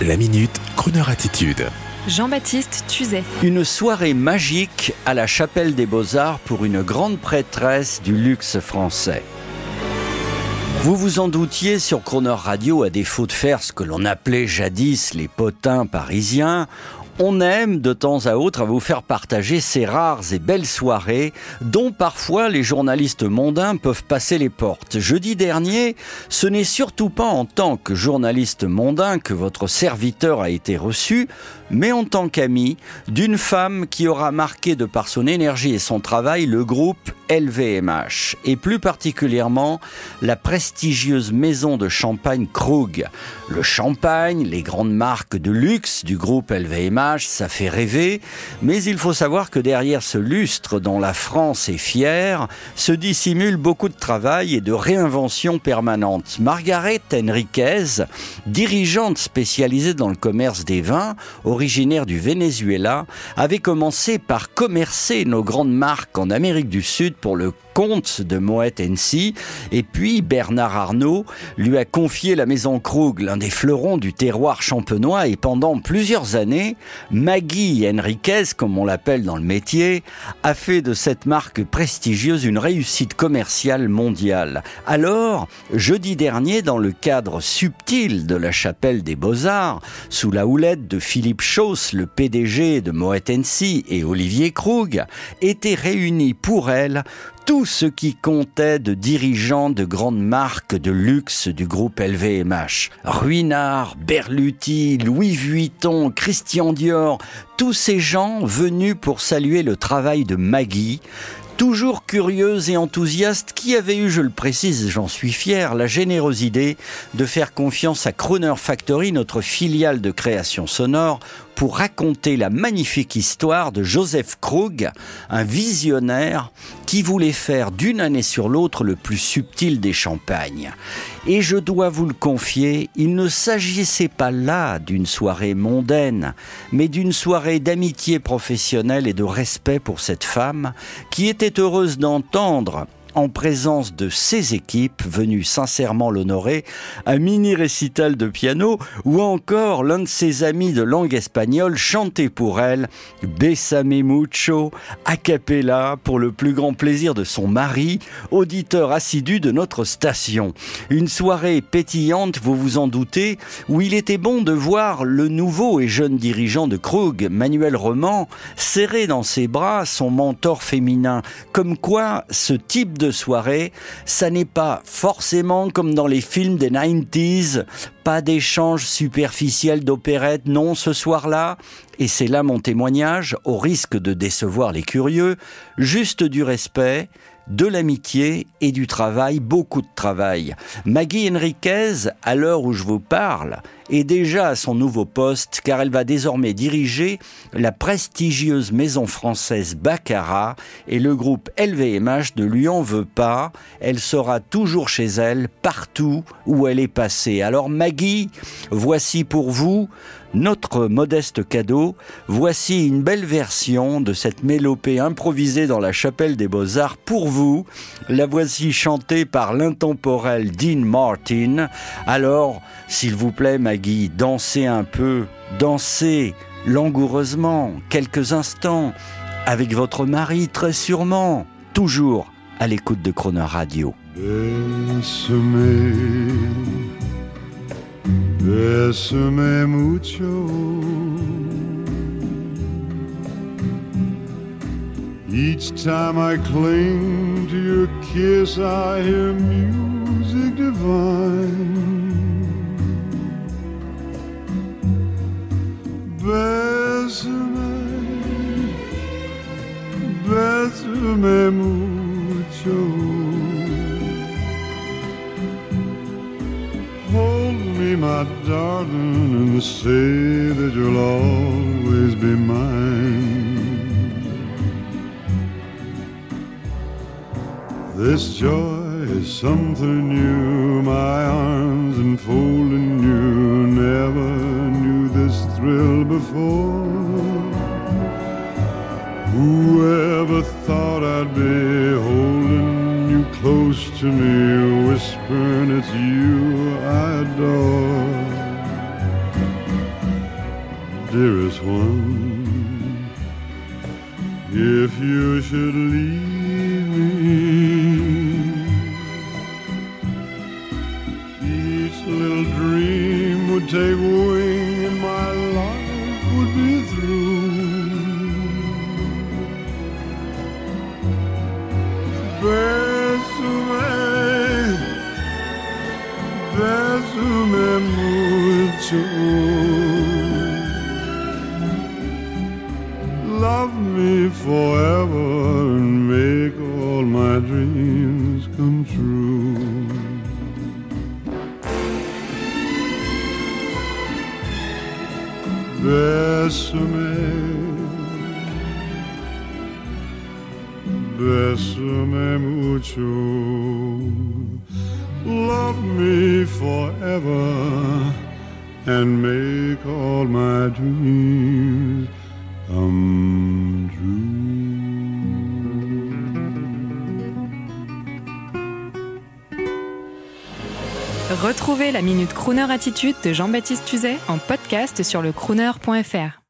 La Minute, Kroneur Attitude. Jean-Baptiste Tuzet. Une soirée magique à la Chapelle des Beaux-Arts pour une grande prêtresse du luxe français. Vous vous en doutiez, sur Kroneur Radio, à défaut de faire ce que l'on appelait jadis les potins parisiens, on aime de temps à autre à vous faire partager ces rares et belles soirées dont parfois les journalistes mondains peuvent passer les portes. Jeudi dernier, ce n'est surtout pas en tant que journaliste mondain que votre serviteur a été reçu, mais en tant qu'ami d'une femme qui aura marqué de par son énergie et son travail le groupe LVMH, et plus particulièrement la prestigieuse maison de champagne Krug. Le champagne, les grandes marques de luxe du groupe LVMH, ça fait rêver, mais il faut savoir que derrière ce lustre dont la France est fière, se dissimule beaucoup de travail et de réinvention permanente. Margaret Henriquez, dirigeante spécialisée dans le commerce des vins, originaire du Venezuela, avait commencé par commercer nos grandes marques en Amérique du Sud pour le compte de Moet Hennessy, et puis Bernard Arnault lui a confié la maison Krug, l'un des fleurons du terroir champenois, et pendant plusieurs années, Maggie Henriquez, comme on l'appelle dans le métier, a fait de cette marque prestigieuse une réussite commerciale mondiale. Alors, jeudi dernier, dans le cadre subtil de la Chapelle des Beaux-Arts, sous la houlette de Philippe Chausse, le PDG de Moet Hennessy, et Olivier Krug, étaient réunis pour elle tout ce qui comptait de dirigeants de grandes marques de luxe du groupe LVMH. Ruinart, Berluti, Louis Vuitton, Christian Dior, tous ces gens venus pour saluer le travail de Maggie, toujours curieuse et enthousiaste, qui avait eu, je le précise, j'en suis fier, la généreuse idée de faire confiance à Kroneur Factory, notre filiale de création sonore, pour raconter la magnifique histoire de Joseph Krug, un visionnaire qui voulait faire d'une année sur l'autre le plus subtil des champagnes. Et je dois vous le confier, il ne s'agissait pas là d'une soirée mondaine, mais d'une soirée d'amitié professionnelle et de respect pour cette femme qui était heureuse d'entendre, en présence de ses équipes venues sincèrement l'honorer, un mini-récital de piano ou encore l'un de ses amis de langue espagnole chanter pour elle « Bésame mucho » a cappella pour le plus grand plaisir de son mari, auditeur assidu de notre station. Une soirée pétillante, vous vous en doutez, où il était bon de voir le nouveau et jeune dirigeant de Krug, Manuel Roman, serrer dans ses bras son mentor féminin. Comme quoi, ce type de soirée, ça n'est pas forcément comme dans les films des 90s, pas d'échange superficiel d'opérette, non, ce soir-là, et c'est là mon témoignage, au risque de décevoir les curieux, juste du respect, de l'amitié et du travail, beaucoup de travail. Maggie Henriquez, à l'heure où je vous parle, est déjà à son nouveau poste car elle va désormais diriger la prestigieuse maison française Baccarat et le groupe LVMH ne lui en veut pas. Elle sera toujours chez elle, partout où elle est passée. Alors Maggie, voici pour vous notre modeste cadeau. Voici une belle version de cette mélopée improvisée dans la Chapelle des Beaux-Arts pour vous. La voici chantée par l'intemporel Dean Martin. Alors, s'il vous plaît Maggie, dansez un peu, dansez langoureusement, quelques instants, avec votre mari très sûrement, toujours à l'écoute de Kroneur Radio. Bésame mucho. Each time I cling to your kiss, I hear music divine. Bésame mucho. Hold me, my darling, and say that you'll always be mine. This joy is something new, my arms enfolding you. Never knew this thrill before. Whoever thought I'd be holding you close to me, whispering it's you I adore. dearest one, if you should leave me, each little dream would take wing and my life would be through. Bésame mucho. Love me forever and make all my dreams come true. Bésame, bésame mucho. Love me forever and make all my dreams come true. Retrouvez la Minute Crooner Attitude de Jean-Baptiste Tuzet en podcast sur le crooner.fr.